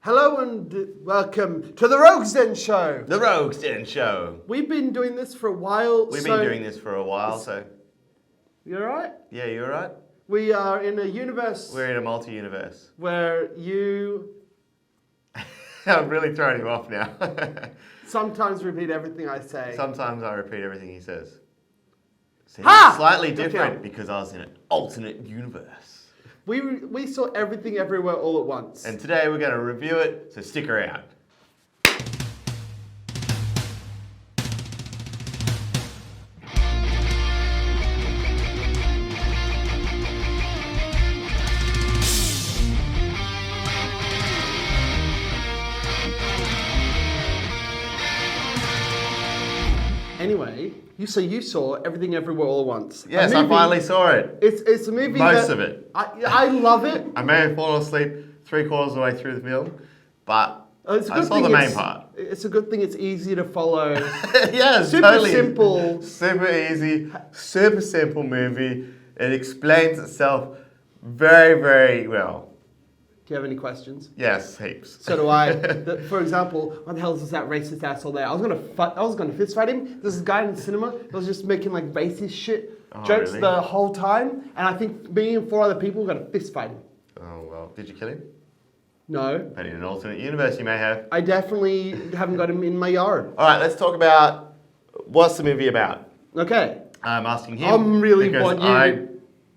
Hello and welcome to the Rogues Den Show. The Rogues Den Show. We've been doing this for a while. We've been doing this for a while, so... You alright? Yeah, you alright? We are in a universe... We're in a multi-universe. Where you... I'm really throwing you off now. sometimes repeat everything I say. Sometimes I repeat everything he says. Ha! Slightly different because I was in an alternate universe. We saw everything everywhere all at once. And today we're going to review it, so stick around. Anyway, you saw everything everywhere all at once. Yes, I finally saw it. It's a movie Most of it. I love it. I may have fallen asleep 3/4 of the way through the film, but I saw the main part. It's a good thing it's easy to follow. Yeah, super totally. simple. Super easy, super simple movie. It explains itself very, very well. Do you have any questions? Yes, heaps. So do I. For example, what the hell is that racist asshole there? I was gonna fist fight him. This guy in the cinema was just making like racist shit jokes really? the whole time, and I think me and 4 other people were gonna fist fight him. Oh well, did you kill him? No. But in an alternate universe, you may have. I definitely haven't got him in my yard. All right, let's talk about what's the movie about. Okay. I'm asking him. I'm really because want you.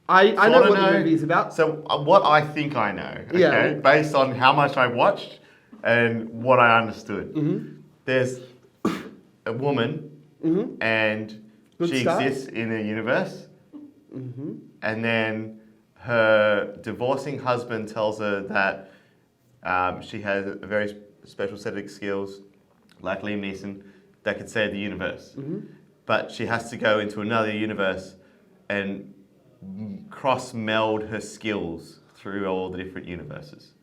I know what the movie's about. So what I think I know, okay, Yeah. based on how much I watched and what I understood. Mm-hmm. There's a woman, and Good she start. exists in a universe, Mm-hmm. and then her divorcing husband tells her that she has a very special set of skills, like Liam Neeson, that could save the universe. Mm-hmm. But she has to go into another universe and cross-meld her skills through all the different universes.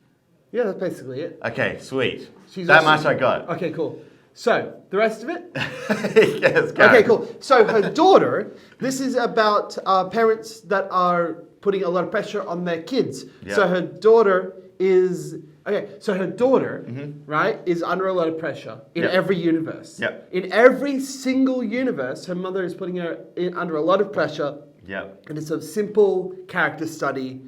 Yeah, that's basically it. Okay, sweet. She's that also- much I got. Okay, cool. So, the rest of it? Yes, go. Okay, cool. So her daughter, this is about parents that are putting a lot of pressure on their kids. Yeah. So her daughter is, right, is under a lot of pressure in Yep. every universe. Yep. In every single universe, her mother is putting her under a lot of pressure. Yep. And it's a simple character study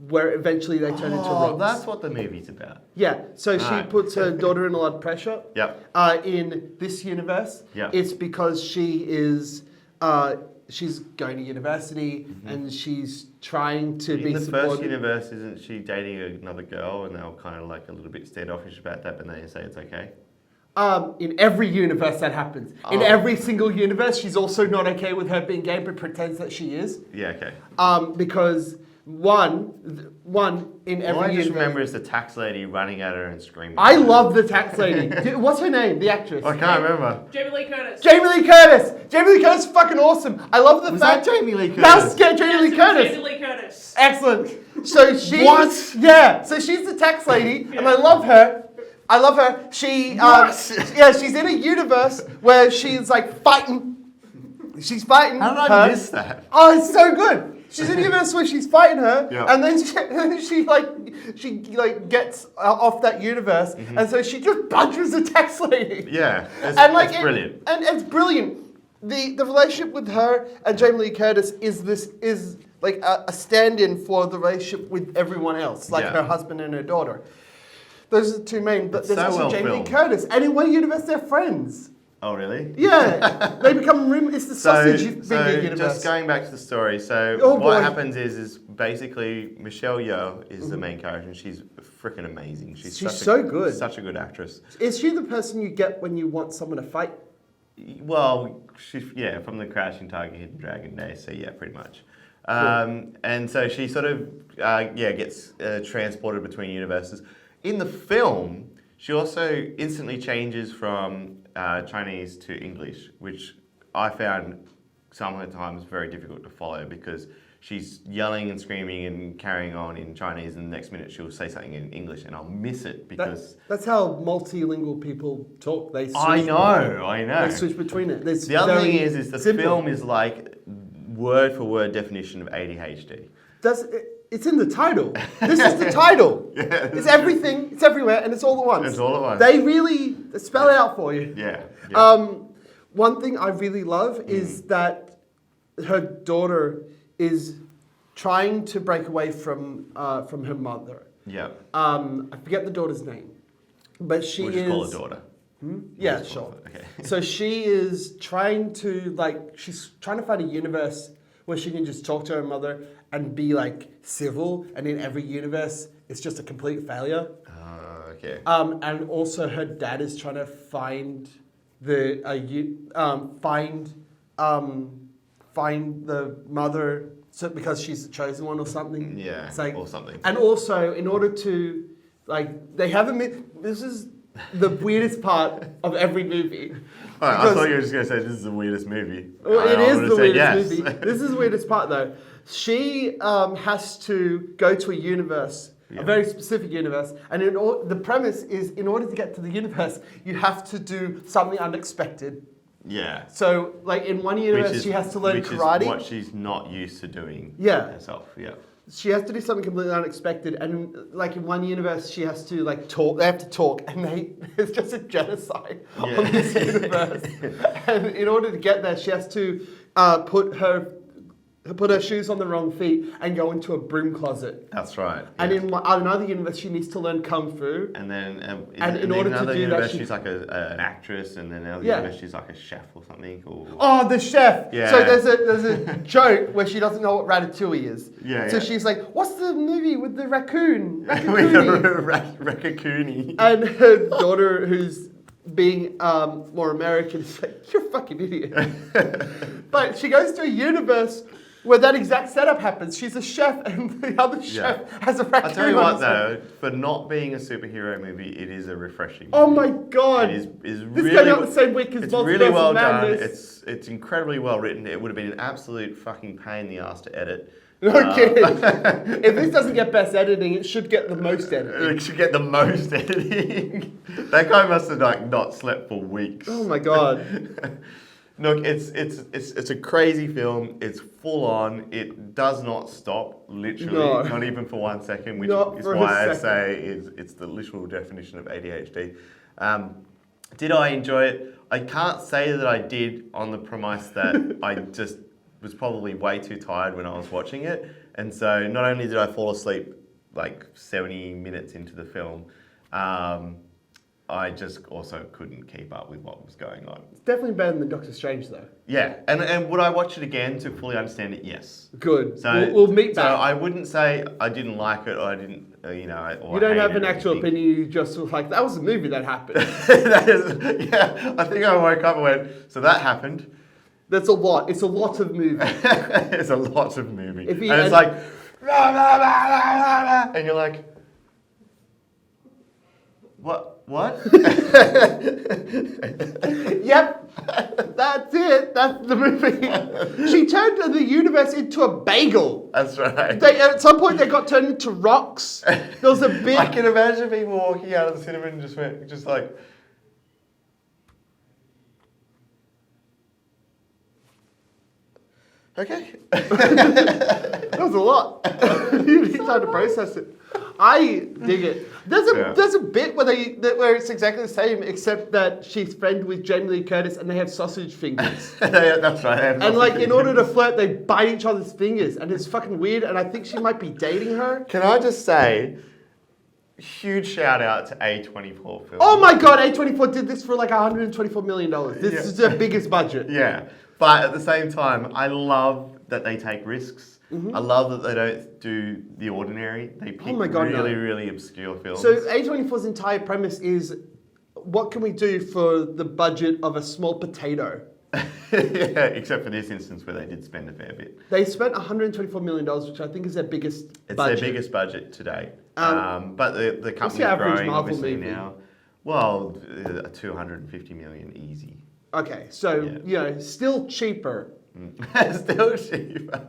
where eventually they turn into Oh, rogues. that's what the movie's about. Yeah, so she Right. puts her daughter in a lot of pressure. Yep. In this universe, Yep. it's because she is she's going to university and she's trying to be In the supportive. first universe, isn't she dating another girl, and they were kind of like a little bit standoffish about that, but they say it's okay? In every universe that happens. In every single universe, she's also not okay with her being gay, but pretends that she is. Yeah, okay. Because one in every All I just universe. remember is the tax lady running at her and screaming. I love the tax lady. What's her name? The actress. I can't remember. Jamie Lee Curtis. Jamie Lee Curtis! Jamie Lee Curtis is fucking awesome. I love the Was fact that Jamie Lee Curtis? That's Jamie Lee Curtis. Jamie Lee Curtis. Excellent. So she What? Yeah. So she's the tax lady, and I love her. She What? yeah, she's in a universe where she's like fighting. She's fighting. How did her. I miss that? Oh, it's so good. She's in a universe where she's fighting her, Yeah. and then she gets off that universe, and so she just punches the tax lady. Yeah, it's, And like it's brilliant. And it's brilliant. The relationship with her and Jamie Lee Curtis is like a stand-in for the relationship with everyone else, like Yeah. her husband and her daughter. Those are the two main. But It's there's so also well Jamie Lee filmed. Curtis, and in one universe they're friends. Oh, really? Yeah, they become it's the sausage finger universe. Just going back to the story, so Oh, what boy. happens is basically Michelle Yeoh is the main character, and she's freaking amazing. She's so good. Such a good actress. Is she the person you get when you want someone to fight? Well, she's from the Crouching Tiger, Hidden Dragon days, so yeah, pretty much. And so she sort of gets transported between universes. In the film, she also instantly changes from Chinese to English, which I found sometimes very difficult to follow because she's yelling and screaming and carrying on in Chinese, and the next minute she'll say something in English, and I'll miss it because... That's how multilingual people talk. They switch. I know. They switch between it. The other thing is the simple. film is like word for word definition of ADHD. It's in the title. This is the title. Yeah, it's everything. It's everywhere, and it's all at once. It's all at once. They really spell it out for you. Yeah. One thing I really love is that her daughter is trying to break away from her mother. Yeah. I forget the daughter's name, but she We'll just call her daughter. Yeah, sure. Okay. So she is trying to she's trying to find a universe where she can just talk to her mother and be like civil, and in every universe it's just a complete failure. Okay. And also her dad is trying to find find the mother because she's the chosen one or something. Yeah, it's like, or something. And also in order to they haven't. This is the weirdest part of every movie. All right, I thought you were just going to say this is the weirdest movie. Well, it is the weirdest yes. movie. This is the weirdest part, though. She has to go to a universe, a very specific universe, and the premise is in order to get to the universe, you have to do something unexpected. Yeah. So, like in one universe, she has to learn karate. Which is what she's not used to doing herself. Yeah. She has to do something completely unexpected, and like in one universe, she has to talk. They have to talk, and it's just a genocide on this universe. And in order to get there, she has to put her shoes on the wrong feet and go into a broom closet. That's right. And in another universe, she needs to learn kung fu. And then, in order to do that, she's like an actress, and then another universe, she's like a chef or something. Oh, the chef! Yeah. So there's a joke where she doesn't know what ratatouille is. Yeah. So she's like, "What's the movie with the raccoon?" Raccoon. And her daughter, who's being more American, is like, "You're a fucking idiot." But she goes to a universe where that exact setup happens. She's a chef, and the other chef has a raccoon. I'll tell you what, though, for not being a superhero movie, it is a refreshing movie. Oh my god! It is this really, came out the same week as it's Multiverse really well of done. Madness. It's incredibly well written. It would have been an absolute fucking pain in the ass to edit. Okay. If this doesn't get best editing, it should get the most editing. It should get the most editing. That guy must have not slept for weeks. Oh my god. Look, it's a crazy film. It's full on. It does not stop, literally, not even for 1 second, which is why I say it's the literal definition of ADHD. Did I enjoy it? I can't say that I did on the premise that I just was probably way too tired when I was watching it. And so not only did I fall asleep like 70 minutes into the film, I just also couldn't keep up with what was going on. It's definitely better than Doctor Strange, though. Yeah, and would I watch it again to fully understand it? Yes. Good. So we'll meet back. So I wouldn't say I didn't like it or I didn't, or you I don't have hated an actual opinion. You just was like, that was a movie that happened. Yeah, I think I woke up and went, so that happened. That's a lot. It's a lot of movie. It's a lot of movie. And it's like, rah, rah, rah, rah, rah, rah, and you're like, what? Yep, that's it. That's the movie. She turned the universe into a bagel. That's right. At some point, they got turned into rocks. There was a bit. I can imagine people walking out of the cinema and just like. Okay. That was a lot. You need time to process it. I dig it. There's a bit where it's exactly the same, except that she's friends with Jamie Lee Curtis and they have sausage fingers. That's right. And in order to flirt, they bite each other's fingers, and it's fucking weird. And I think she might be dating her. Can I just say, huge shout out to A24 Films. Oh my god, A24 did this for like $124 million. This is their biggest budget. Yeah, but at the same time, I love that they take risks. Mm-hmm. I love that they don't do the ordinary. They pick really obscure films. So A24's entire premise is, what can we do for the budget of a small potato? Yeah, except for this instance where they did spend a fair bit. They spent $124 million, which I think is their biggest budget. It's their biggest budget to date. But the company's growing Marvel obviously movie? now. Well, 250 million easy. Okay, so, still cheaper. Still cheaper.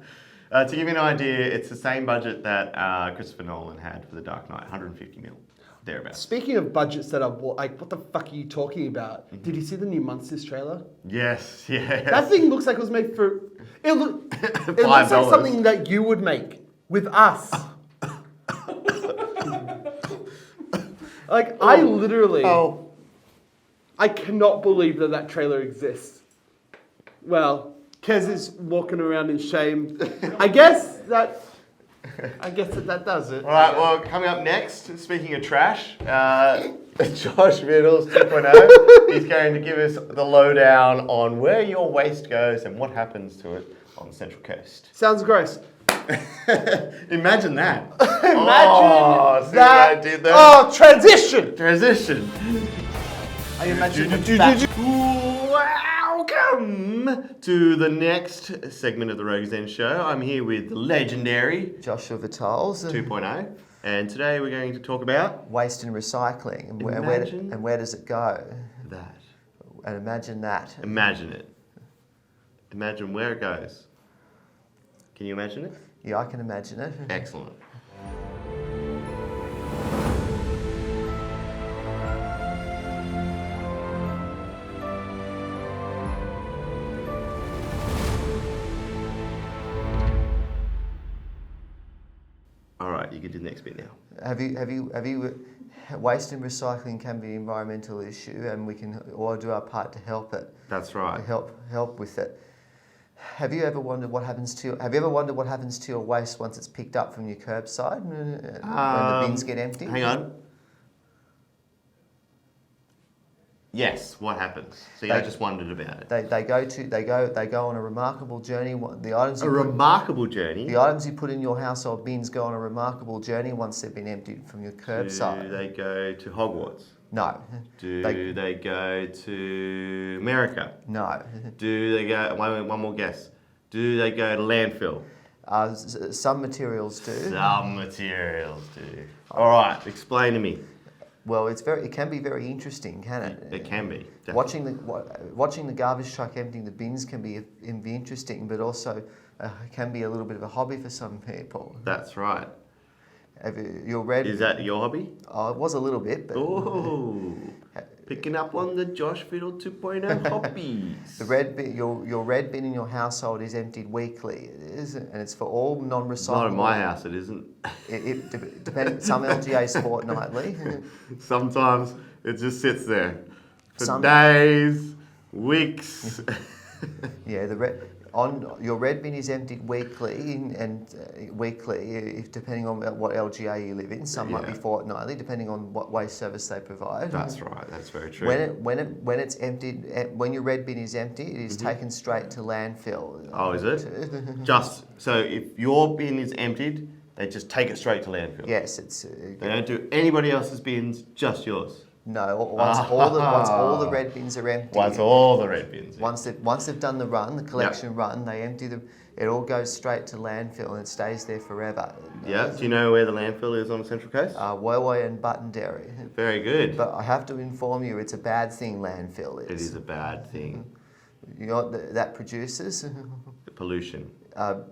To give you an idea, it's the same budget that Christopher Nolan had for The Dark Knight, 150 mil, thereabouts. Speaking of budgets that are like, what the fuck are you talking about? Mm-hmm. Did you see the new Monsters trailer? Yes. That thing looks like it was made for. It looks like something that you would make. with us. Like, I literally, Oh. I cannot believe that trailer exists. Well, Kez is walking around in shame. I guess that does it. All right, well, coming up next, speaking of trash, Josh Riddles 2.0. He's going to give us the lowdown on where your waste goes and what happens to it on the Central Coast. Sounds gross. Imagine that. Imagine see that. what I did there? Oh, transition. Transition. I imagine Welcome to the next segment of the Rogues Den Show. I'm here with the legendary Joshua Vitals. 2.0, and today we're going to talk about Waste and recycling. And Imagine where does it go? that. And imagine that. Imagine it. Imagine where it goes. Can you imagine it? Yeah, I can imagine it. Excellent. All right, you can do the next bit now. Have you? Waste and recycling can be an environmental issue, and we can all do our part to help it. That's right. To help with it. Have you ever wondered what happens to your waste once it's picked up from your curbside when the bins get empty? Hang on. Yes, what happens? See, I just wondered about it. They go on a remarkable journey. The items journey. The items you put in your household bins go on a remarkable journey once they've been emptied from your curbside. Do they go to Hogwarts? No. Do they go to America? No. Do they go, one more guess. Do they go to landfill? Some materials do. Some materials do. All right, explain to me. Well, it can be very interesting, can it? It can be. Definitely. Watching the garbage truck emptying the bins can be interesting, but also can be a little bit of a hobby for some people. That's right. Is that your hobby? Oh, it was a little bit. But Oh, picking up on the Josh Fiddle 2.0 hobbies. The red bin, your red bin in your household is emptied weekly, and it's for all non-recyclable. Not in my house, it isn't. It depends. Some LGAs fortnightly. Sometimes it just sits there for Some days, weeks. Yeah, your red bin is emptied weekly, and if depending on what LGA you live in. Some might be fortnightly, depending on what waste service they provide. That's right. That's very true. When it's emptied, when your red bin is empty, it is taken straight to landfill. Oh, is it? Just so if your bin is emptied, they just take it straight to landfill. Yes, it's. They don't do anybody else's bins, just yours. No, once all the red bins are empty. Once all the red bins. Once they've done the run, the collection run, they empty them. It all goes straight to landfill and it stays there forever. Yeah. Do you know where the landfill is on the Central Coast? Woy and Buttonderry. Very good. But I have to inform you, it's a bad thing. Landfill is. It is a bad thing. You know what that produces? The pollution.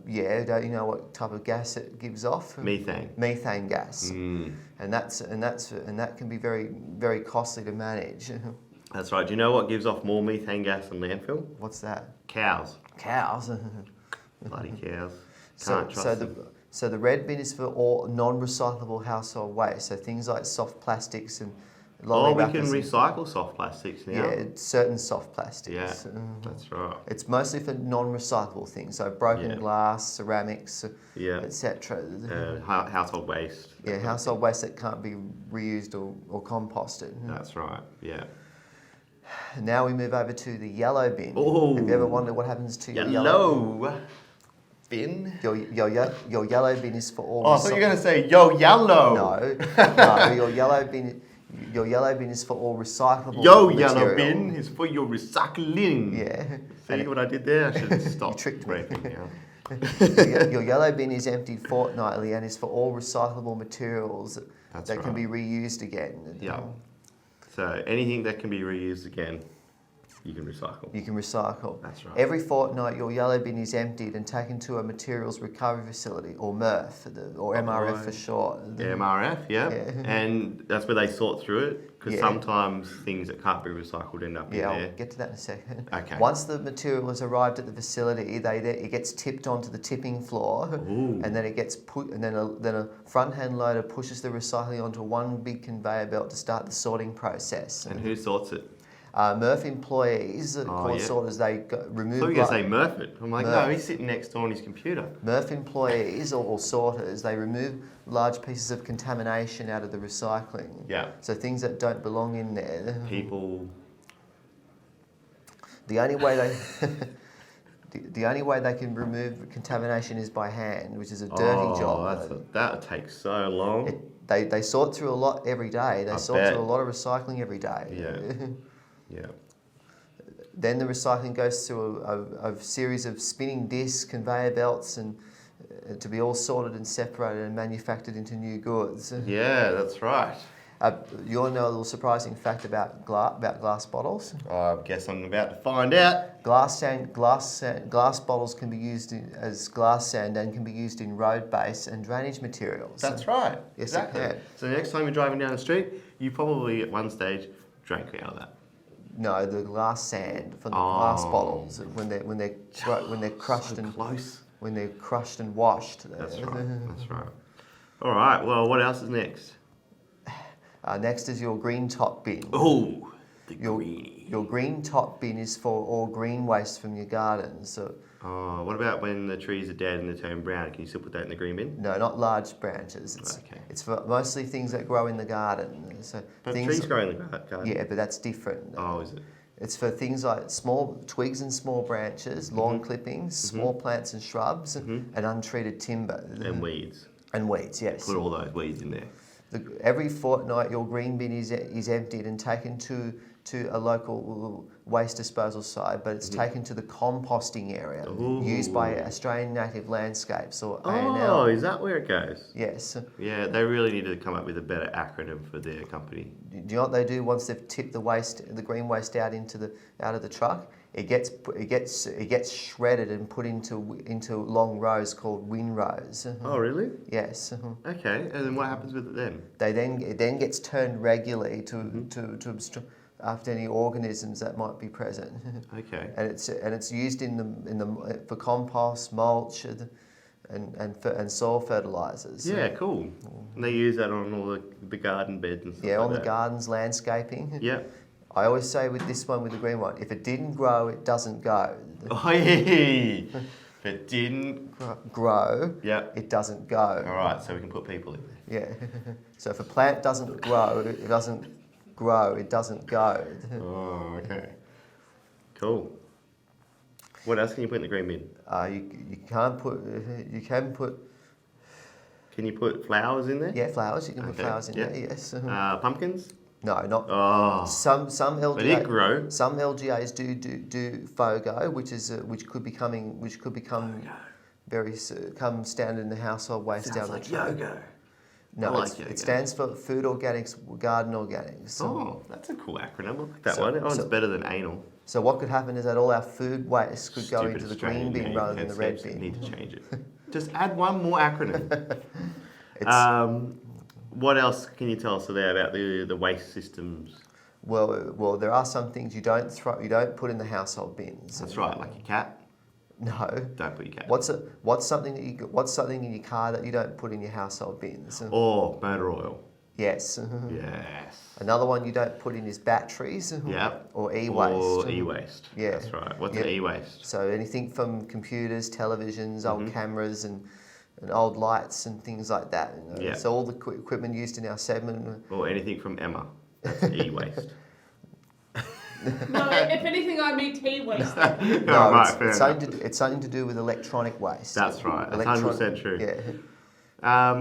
Yeah. Don't you know what type of gas it gives off? Methane. Methane gas. Mm. And that can be very, very costly to manage. That's right. Do you know what gives off more methane gas than landfill? What's that? Cows. Cows. Bloody cows. Can't trust them. So the red bin is for all non-recyclable household waste. So things like soft plastics and lolly we can wrappers. recycle soft plastics now. Yeah, certain soft plastics. Yeah, that's right. It's mostly for non-recyclable things, so broken glass, ceramics, etc. Household waste. Yeah, household waste that can't be reused or composted. That's right, yeah. Now we move over to the yellow bin. Ooh. Have you ever wondered what happens to your yellow bin? Your yellow bin is for all... Oh, I thought you were going to say, yo, yellow. No, your yellow bin... Your yellow bin is for all recyclable Yo, material. yellow bin is for your recycling. Yeah. See what I did there? I should have stopped. You tricked me. Yeah. Your yellow bin is emptied fortnightly and is for all recyclable materials that can be reused again. Yeah. So anything that can be reused again. You can recycle. You can recycle. That's right. Every fortnight, your yellow bin is emptied and taken to a materials recovery facility, or MRF, or MRF for short. MRF, yeah. And that's where they sort through it, because Yeah. sometimes things that can't be recycled end up in Yeah, there. I'll get to that in a second. Okay. Once the material has arrived at the facility, it gets tipped onto the tipping floor, Ooh. and then it gets put, and then a front-hand loader pushes the recycling onto one big conveyor belt to start the sorting process. And who sorts it? Murph employees, called yeah. sorters, they remove. I thought you were going to say Murph it. I'm like, no, Murph. he's sitting next door on his computer. Murph employees or sorters, they remove large pieces of contamination out of the recycling. Yeah. So things that don't belong in there. People. The only way they the only way they can remove contamination is by hand, which is a dirty job. That takes so long. They sort through a lot every day. They sort bet. through a lot of recycling every day. Yeah. Yeah. Then the recycling goes through a series of spinning discs, conveyor belts, and to be all sorted and separated and manufactured into new goods. Yeah, that's right. You want to know a little surprising fact about glass bottles? I guess I'm about to find out. Glass bottles can be used as glass sand and can be used in road base and drainage materials. That's right. Yes, exactly. it can. So next time you're driving down the street, you probably at one stage drank out of that. No, the glass sand from the glass bottles when they're crushed So and close. when they're crushed and washed. That's right. That's right. All right. Well, what else is next? Next is your green top bin. Oh, the Your, greenie. your green top bin is for all green waste from your garden. So Oh, what about when the trees are dead and they turn brown? Can you still put that in the green bin? no, not large branches. Okay. It's for mostly things that grow in the garden. So But things, trees grow in the garden. yeah, but that's different. Oh, is it? It's for things like small twigs and small branches, lawn clippings, small plants and shrubs, and untreated timber. And weeds. And weeds, yes. Put all those weeds in there. Every fortnight, your green bin is emptied and taken to a local waste disposal site, but it's taken to the composting area used by Australian Native Landscapes, or ANL. Oh, is that where it goes? Yes. Yeah, they really need to come up with a better acronym for their company. Do you know what they do once they've tipped the green waste out of the truck? It gets shredded and put into long rows called windrows. Oh, really? Yes. Okay, and then what happens with it then? It then gets turned regularly to after any organisms that might be present. Okay. And it's used for compost, mulch, and soil fertilizers. Yeah, cool. And they use that on all the garden beds and stuff Yeah, like on that. the gardens, landscaping. Yeah. I always say with this one, with the green one, if it didn't grow, it doesn't go. If it didn't. Grow, Yeah. it doesn't go. All right, so we can put people in there. Yeah. So if a plant doesn't grow, it doesn't grow, it doesn't go. Oh, okay. Cool. What else can you put in the green bin? You can put Can you put flowers in there? flowers. You can put Okay, flowers in yeah. there. Yes. Pumpkins? No, not Oh. some LGA. They did grow. Some LGAs do FOGO, which could become come standard in the household waste Sounds down like the track. yoga. No, I like yoga. it stands for Food Organics, Garden Organics. Oh, that's a cool acronym. I like that So- one. That one's so- better than anal. So what could happen is that all our food waste could go Stupid into the Australian green bin rather than the red headsets bin. Need to change it. Just add one more acronym. It's, What else can you tell us there about the waste systems? well, there are some things you don't put in the household bins. That's right, like your cat. No. Don't put your cat. What's something in your car that you don't put in your household bins? Or motor oil. Yes. Yes. Another one you don't put in is batteries. Yep. Or e-waste. Or e-waste. Yeah. That's right. What's Yep. an e-waste? So anything from computers, televisions, old cameras, and old lights and things like that. You know? Yeah. So all the equipment used in our segment. Or anything from Emma. That's e-waste. No, if anything, I mean tea waste. No, right, it's, fair it's, enough. it's something to do with electronic waste. That's right. That's 100% true. Yeah.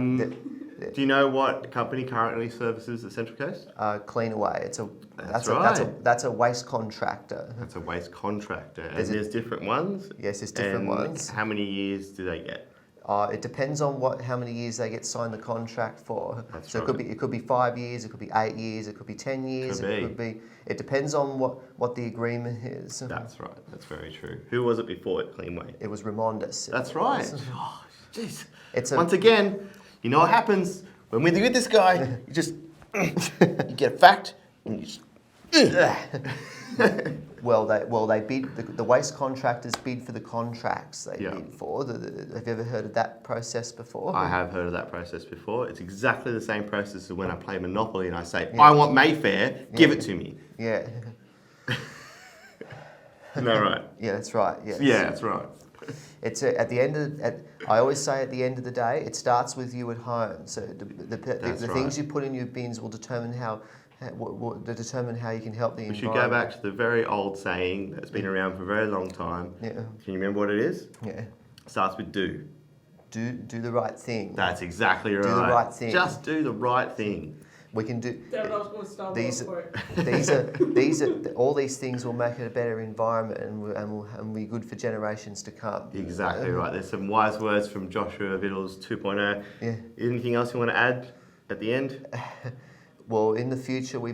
Do you know what company currently services the Central Coast? Clean Away. That's right. That's a waste contractor. That's a waste contractor. And There's there's different ones? Yes, there's different And ones. how many years do they get? It depends on how many years they get signed the contract for. That's so right. it could be 5 years, it could be 8 years, it could be 10 years, Could be. It depends on what the agreement is. That's right. That's very true. Who was it before at Cleanway? It was Remondis. That's right. Oh, jeez. It's Once again, you know what happens when we're with this guy. You just you get a fact and you just. Well, they bid. The waste contractors bid for the contracts they Yeah. bid for. Have you ever heard of that process before? I have heard of that process before. It's exactly the same process as when I play Monopoly and I say, I want Mayfair, give it to me. Yeah. Isn't that right? Yeah, that's right. Yes. Yeah, that's right. It's at the end of. I always say at the end of the day, it starts with you at home. So the things right. you put in your bins will determine how you can help the We environment. should go back to the very old saying that's been around for a very long time. Yeah. Can you remember what it is? Yeah. Starts with do. Do the right thing. That's exactly right. Do the right thing. Just do the right thing. We can do. Damn it, I was going to start These for it. these are all these things will make it a better environment and be good for generations to come. Exactly right. There's some wise words from Joshua Vittles 2.0. Yeah. Anything else you want to add at the end? Well, in the future we're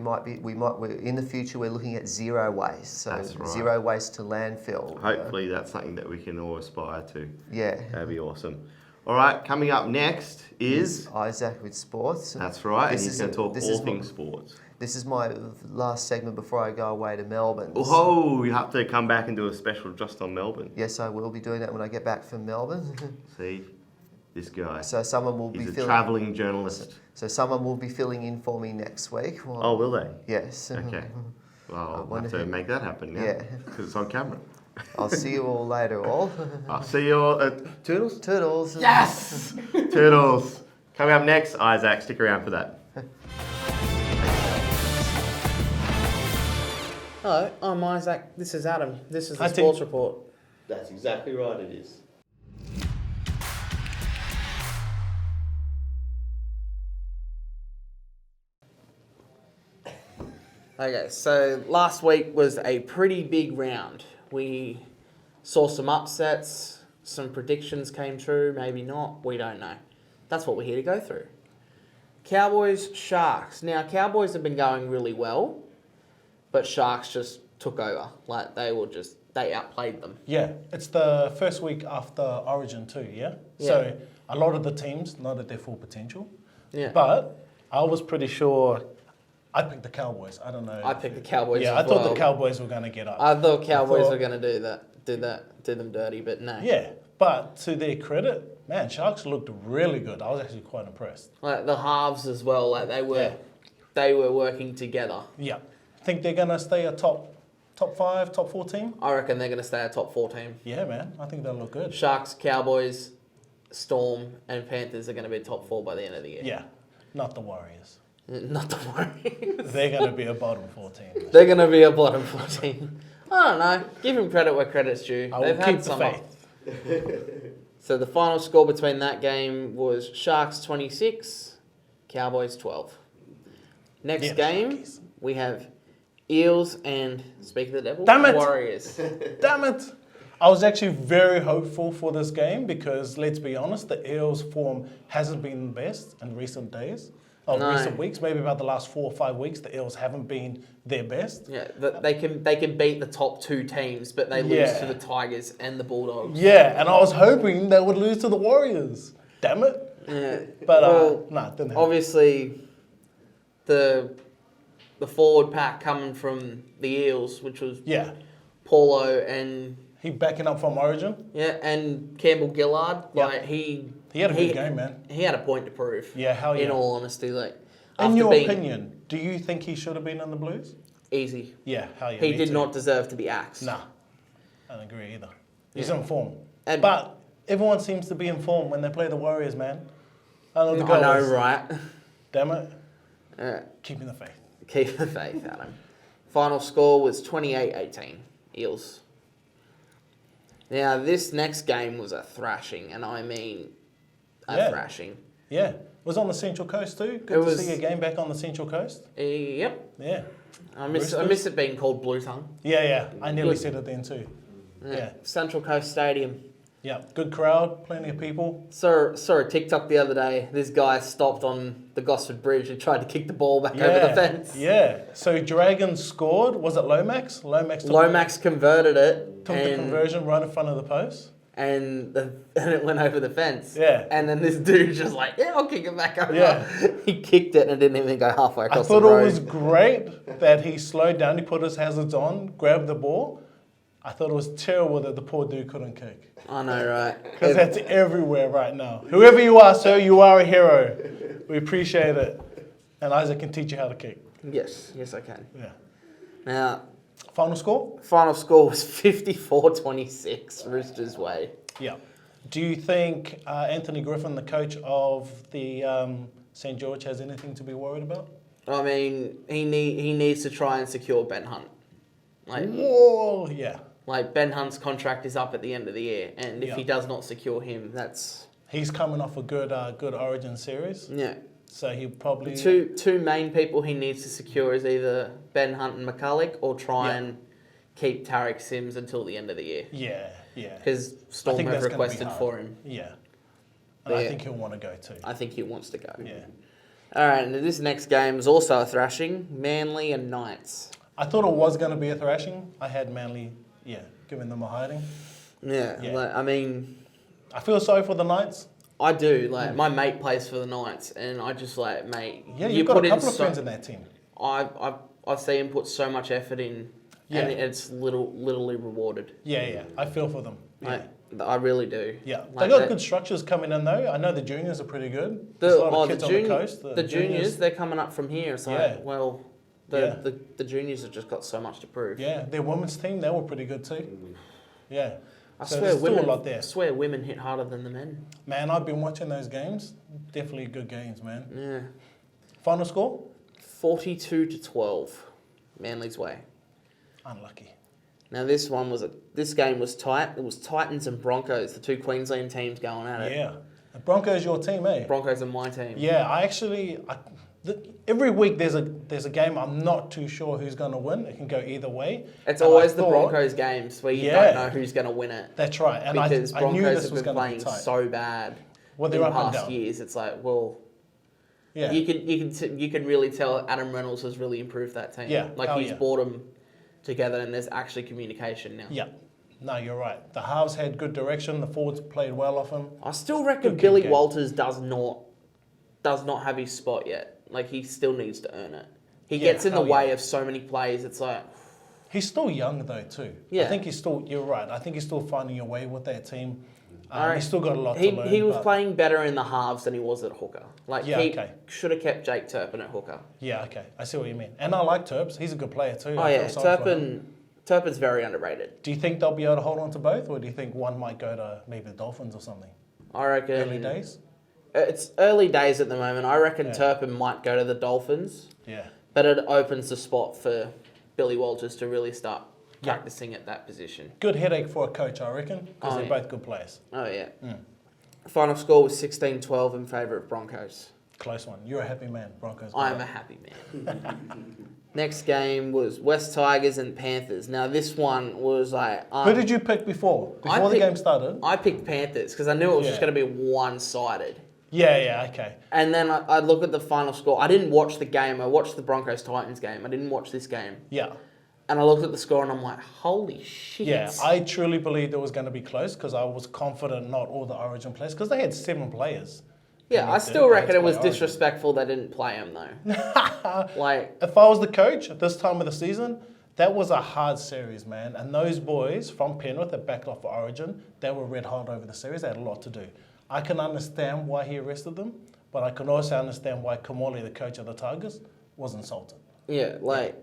looking at zero waste. So That's right. zero waste to landfill. Hopefully that's something that we can all aspire to. Yeah. That'd be awesome. All right, coming up next is... Isaac with sports. That's right, and This he's is- going to talk this all is things sports. This is my last segment before I go away to Melbourne. Oh, you have to come back and do a special just on Melbourne. Yes, I will be doing that when I get back from Melbourne. See, this guy. So someone will He's be a filling. travelling journalist. So someone will be filling in for me next week. Oh, will they? Yes. Okay. Well, I'll wonder have to who- make that happen now. Yeah. Because it's on camera. I'll see you all later, all. I'll see you all at Toodles. Toodles. Yes! Toodles. Coming up next, Isaac. Stick around for that. Hello, I'm Isaac. This is Adam. This is the Hi, Tim. Sports Report. That's exactly right, it is. Okay, so last week was a pretty big round. We saw some upsets, some predictions came true, maybe not, we don't know. That's what we're here to go through. Cowboys, Sharks. Now, Cowboys have been going really well, but Sharks just took over. Like, they outplayed them. Yeah, it's the first week after Origin too, yeah? Yeah. So a lot of the teams not at their full potential. Yeah. But I was pretty sure I picked the Cowboys. I don't know. I picked the Cowboys Yeah, as I thought well. the Cowboys were going to get up. I thought Cowboys thought- were going to do them dirty, but no. Yeah, but to their credit, man, Sharks looked really good. I was actually quite impressed. Like the halves as well, like they were working together. Yeah. Think they're going to stay a top 5, top 4 team? I reckon they're going to stay a top 4 team. Yeah, man. I think they'll look good. Sharks, Cowboys, Storm, and Panthers are going to be top 4 by the end of the year. Yeah, not the Warriors. Not to worry. They're going to be a bottom 4 team. They're going to be a bottom 4 team. I don't know. Give them credit where credit's due. I will keep the faith. So the final score between that game was Sharks 26, Cowboys 12. Next Yeah, game, Sharkies. we have Eels and, speak of the devil, Damn it! Warriors. Damn it! I was actually very hopeful for this game because, let's be honest, the Eels' form hasn't been the best in recent days. No. Recent weeks, maybe about the last 4 or 5 weeks, the Eels haven't been their best. Yeah, they can beat the top 2 teams, but they lose Yeah. to the Tigers and the Bulldogs. Yeah, and I was hoping they would lose to the Warriors. Damn it! Yeah. But Well, nah, it didn't happen. obviously, the forward pack coming from the Eels, which was Yeah, Paulo and he backing up from Origin. and Campbell Gillard. Yeah. Like he had a good game, man. He had a point to prove. Yeah, hell yeah. In all honesty, like In after your being opinion, do you think he should have been in the Blues? easy, Yeah, hell yeah. he me did too. not deserve to be axed. Nah, I don't agree either. He's Yeah. in form. And- But everyone seems to be in form when they play the Warriors, man. I know the I know, goals. right? Damn it. Alright, Keeping the faith. keep the faith, Adam. Final score was 28-18, Eels. Now, this next game was a thrashing, and I mean a Yeah. thrashing. Yeah. It was on the Central Coast too. Good It to was- see a game back on the Central Coast. Yep, Yeah. I miss Roosters? it being called Blue Tongue. Yeah, yeah. I nearly Good. said it then too. Yeah. Central Coast Stadium. Yeah, good crowd, plenty of people. Saw a TikTok the other day. This guy stopped on the Gosford Bridge and tried to kick the ball back over the fence. Yeah. So Dragons scored. Was it Lomax? Lomax converted it. Took the conversion right in front of the post. And it went over the fence. Yeah. And then this dude just like, yeah, I'll kick it back over. Yeah. He kicked it and it didn't even go halfway across the I road. thought it was great that he slowed down, he put his hazards on, grabbed the ball. I thought it was terrible that the poor dude couldn't kick. I know, right? Because that's everywhere right now. Whoever you are, sir, you are a hero. We appreciate it. And Isaac can teach you how to kick. Yes, I can. Yeah. Now, Final score? final score was 54-26, Roosters way. Yeah. Do you think Anthony Griffin, the coach of the St. George, has anything to be worried about? I mean, he needs to try and secure Ben Hunt. Whoa, yeah. Like Ben Hunt's contract is up at the end of the year, and if Yeah. he does not secure him, that's He's coming off a good Origin series, yeah. so he probably The two main people he needs to secure is either Ben Hunt and McCulloch, or try and keep Tarek Sims until the end of the year. yeah. Because I Storm think have that's gonna be requested hard. for him. Yeah, But and I yeah. think he'll want to go too. I think he wants to go. Yeah, All right, and this next game is also a thrashing, Manly and Knights. I thought it was going to be a thrashing. I had Manly, giving them a hiding. Yeah, Yeah. Like, I mean, I feel sorry for the Knights. I do. Like, my mate plays for the Knights, and I just like, mate, Yeah, you you've got put a in couple of so- friends in that team. I see him put so much effort in, Yeah. and it's literally rewarded. Yeah, I feel for them. Yeah. Like, I really do. Yeah, Like they got that- good structures coming in though. I know the juniors are pretty good. There's a lot of kids on the coast. The juniors, they're coming up from here. It's like, Yeah. well, the juniors have just got so much to prove. Yeah, their women's team, they were pretty good too. Yeah. I So swear, there's still women. a lot there. I swear, women hit harder than the men. Man, I've been watching those games. Definitely good games, man. Yeah, Final score? 42-12, Manly's way. Unlucky. Now this game was tight. It was Titans and Broncos, the two Queensland teams going at it. Yeah. The Broncos your team, eh? Broncos are my team. Yeah, every week there's a game I'm not too sure who's going to win. It can go either way. It's And always I the thought- Broncos games where you Yeah. don't know who's going to win it. That's right. And Because I knew Broncos this was have been going to be playing tight. so bad Well, in they're up and past down. years. It's like, well, Yeah. you can really tell Adam Reynolds has really improved that team. Yeah, Like hell he's yeah. brought them together, and there's actually communication now. Yeah. No, you're right. The halves had good direction. The forwards played well off him. I still reckon Good kick Billy game. Walters does not have his spot yet. Like he still needs to earn it. He Yeah, gets in the hell way yeah. of so many plays. It's like, He's still young though too. Yeah. I think you're right. I think he's still finding a way with that team. Alright. He's still got a lot he to learn. he was but- playing better in the halves than he was at hooker. Like Yeah, he okay. should have kept Jake Turpin at hooker. Yeah, okay. I see what you mean. And I like Terps. He's a good player too. Oh I yeah, feel sorry for him. Turpin's very underrated. Do you think they'll be able to hold on to both, or do you think one might go to maybe the Dolphins or something? I reckon Early days? It's early days at the moment. I reckon Yeah. Turpin might go to the Dolphins, Yeah. but it opens the spot for Billy Walters to really start Yeah. practicing at that position. Good headache for a coach, I reckon, because Oh, they're yeah. both good players. Oh yeah. Mm. Final score was 16-12 in favour of Broncos. Close one. You're a happy man, Broncos. I am a happy man. Next game was West Tigers and Panthers. Now this one was like... Who did you pick before? Before the picked- game started? I picked Panthers because I knew it was just Yeah. going to be one-sided. Yeah, okay. And then I look at the final score. I didn't watch the game. I watched the Broncos-Titans game. I didn't watch this game. Yeah. And I looked at the score and I'm like, holy shit. Yeah, I truly believed it was going to be close because I was confident not all the Origin players, because they had 7 players. Yeah, I They still did. reckon it was They played disrespectful they didn't play him though. Like, If I was the coach at this time of the season, that was a hard series, man. And those boys from Penrith that backed off Origin, they were red hot over the series. They had a lot to do. I can understand why he arrested them, but I can also understand why Kamali, the coach of the Tigers, was insulted. yeah, like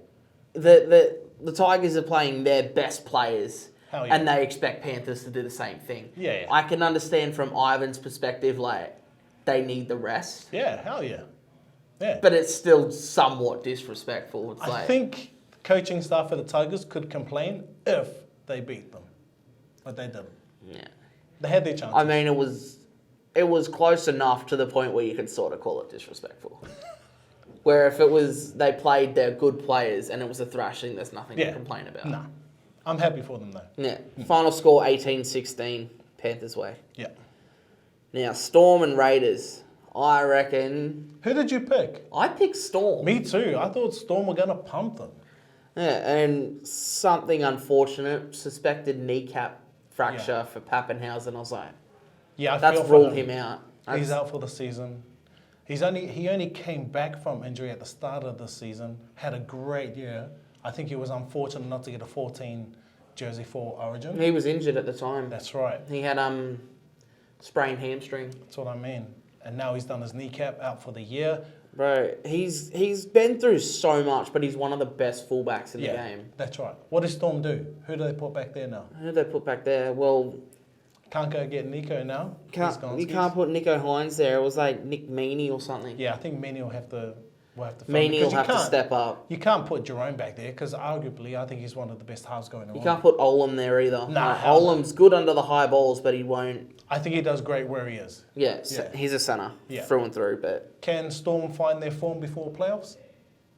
the Tigers are playing their best players. Hell yeah. And they expect Panthers to do the same thing. Yeah. I can understand from Ivan's perspective, like, they need the rest. Yeah, hell yeah. Yeah. But it's still somewhat disrespectful. It's I like, think the coaching staff of the Tigers could complain if they beat them, but they didn't. yeah. They had their chances. I mean, it was close enough to the point where you could sort of call it disrespectful. Where if it was, they played their good players and it was a thrashing, there's nothing to complain about. Nah. I'm happy for them though. Yeah. Final score 18-16, Panthers way. Yeah. Now, Storm and Raiders. I reckon Who did you pick? I picked Storm. Me too. I thought Storm were going to pump them. Yeah, and something unfortunate, suspected kneecap fracture for Pappenhausen. I was like, Yeah, I that's feel for ruled him. him out. He's out for the season. He only came back from injury at the start of the season. Had a great year. I think he was unfortunate not to get a 14 jersey for Origin. He was injured at the time. That's right. He had sprained hamstring. That's what I mean. And now he's done his kneecap, out for the year. Bro, he's been through so much, but he's one of the best fullbacks in the game. That's right. What does Storm do? Who do they put back there now? Who did they put back there? Well, Can't go get Nico now. you can't put Nico Hines there. It was like Nick Meaney or something. Yeah, I think Meaney will have to. Meaney will have to step up. You can't put Jerome back there because arguably I think he's one of the best halves going around. You can't put Olam there either. Nah, hell no. Olam's good under the high balls, but he won't. I think he does great where he is. Yeah, Yeah. he's a centre Yeah. through and through. But Can Storm find their form before playoffs?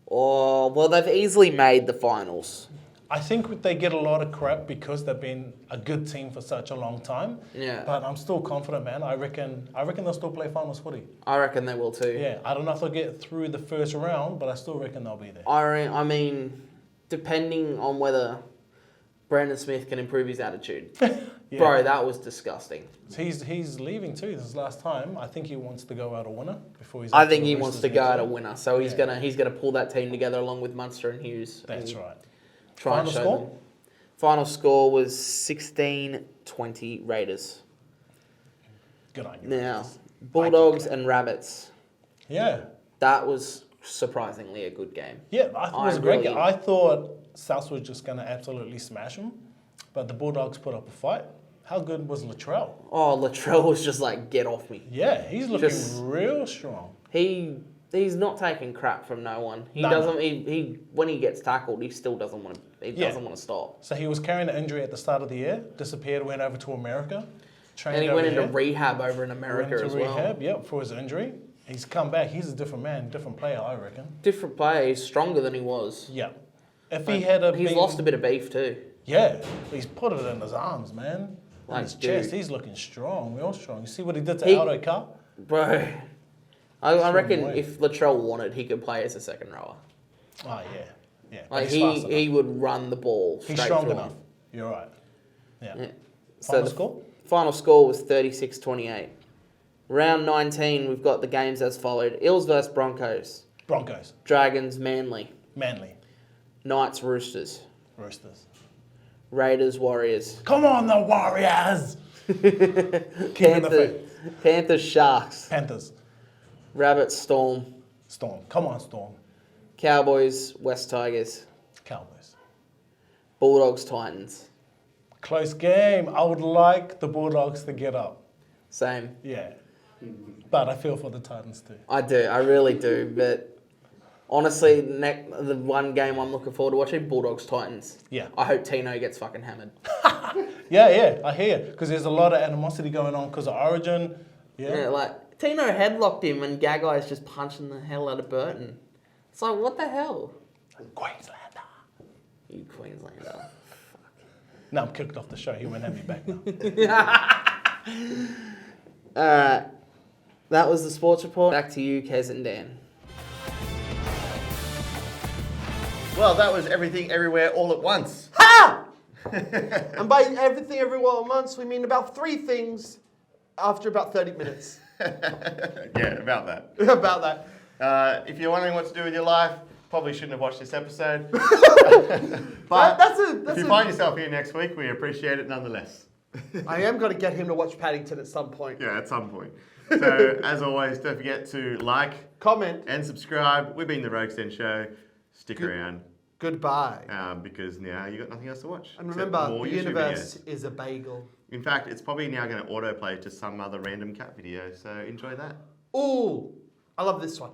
well, they've easily made the finals. I think they get a lot of crap because they've been a good team for such a long time. Yeah. But I'm still confident, man. I reckon they'll still play finals footy. I reckon they will too. Yeah. I don't know if they'll get through the first round, but I still reckon they'll be there. I mean, depending on whether Brandon Smith can improve his attitude. Yeah. Bro, that was disgusting. He's leaving too. This is last time. I think he wants to go out a winner before he's. I up to think the he Roosters wants to next go out year. a winner, so he's Yeah. gonna pull that team together along with Munster and Hughes. That's and right. Try Final and show score? them. Final score was 16-20 Raiders. Good on you. Now, Bulldogs and Rabbits. Yeah. That was surprisingly a good game. Yeah, I thought it was a great game. really- I thought South was just going to absolutely smash them, but the Bulldogs put up a fight. How good was Latrell? Oh, Latrell was just like, get off me. Yeah, he's looking Just- real strong. He's not taking crap from no one. He No. doesn't. He when he gets tackled, he still doesn't want to. He Yeah. doesn't want to stop. So he was carrying an injury at the start of the year, disappeared, went over to America, trained And he over went into here, rehab over in went America to as well. rehab, yep, for his injury. He's come back. He's a different man, different player, I reckon. Different player. He's stronger than he was. Yeah. If he had a He's lost a bit of beef too. Yeah, he's put it in his arms, man. Like, On his chest, dude. he's looking strong, real strong. You see what he did to He- Aldo Carr? Bro, I reckon way. if Latrell wanted, he could play as a second rower. Oh, yeah. Yeah, but Like he's fast enough. he would run the ball straight He's strong through enough. him. You're right. Yeah. Yeah. So Final the score? final score was 36-28. Round 19, we've got the games as followed: Eels versus Broncos, Broncos. Dragons Manly, Manly. Knights Roosters, Roosters. Raiders Warriors, Come on, the Warriors! Keeping the faith. Panthers Sharks, Panthers. Rabbits Storm, Storm. Come on, Storm. Cowboys West Tigers, Cowboys. Bulldogs Titans. Close game. I would like the Bulldogs to get up. Same. Yeah. But I feel for the Titans too. I do. I really do. But honestly, the one game I'm looking forward to watching, Bulldogs Titans. Yeah. I hope Tino gets fucking hammered. Yeah, I hear. Because there's a lot of animosity going on because of Origin. Yeah, Yeah. like Tino headlocked him and Gagai is just punching the hell out of Burton. It's like, what the hell? Queenslander. You Queenslander. No, I'm kicked off the show. He won't have me back now. Alright. That was the sports report. Back to you, Kez and Dan. Well, that was everything, everywhere, all at once. Ha! And by everything everywhere at once, we mean about 3 things after about 30 minutes. Yeah, about that. About that. If you're wondering what to do with your life, probably shouldn't have watched this episode. But that's if you find yourself here next week, we appreciate it nonetheless. I am going to get him to watch Paddington at some point. Yeah, at some point. So, as always, don't forget to like Comment. and subscribe. We've been the Rogue Sten Show. Stick around Goodbye. because now you've got nothing else to watch. And except remember, more the YouTube universe videos. is a bagel. In fact, it's probably now going to autoplay to some other random cat video, so enjoy that. Ooh, I love this one.